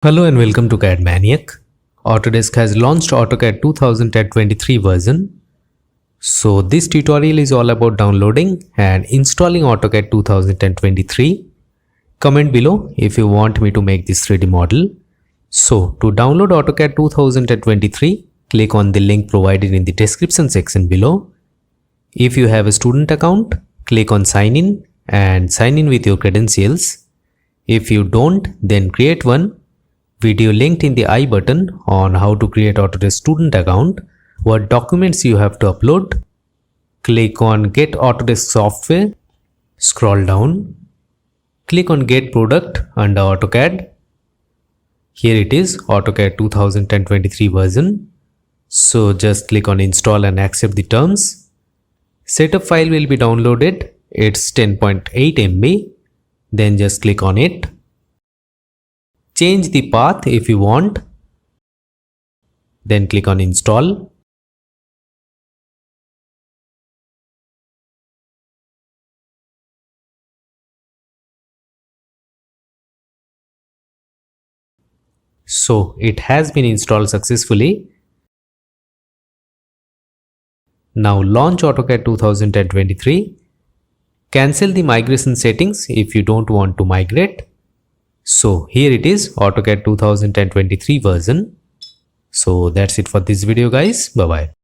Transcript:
Hello and welcome to CAD Maniac. Autodesk has launched AutoCAD 2023 version. So this tutorial is all about downloading and installing AutoCAD 2023. Comment below if you want me to make this 3D model. So to download AutoCAD 2023, click on the link provided in the description section below. If you have a student account, click on sign in and sign in with your credentials. If you don't, then create one. Video linked in the I button on how to create Autodesk student account, what documents you have to upload. Click on Get Autodesk Software, scroll down, click on Get Product under AutoCAD. Here it is, AutoCAD 2023 version. So just click on Install and accept the terms. Setup file will be downloaded, it's 10.8 MB. Then just click on it. Change the path if you want. Then click on install. So it has been installed successfully. Now launch AutoCAD 2023. Cancel the migration settings if you don't want to migrate. So here it is, AutoCAD 2023 version. So that's it for this video guys. Bye bye.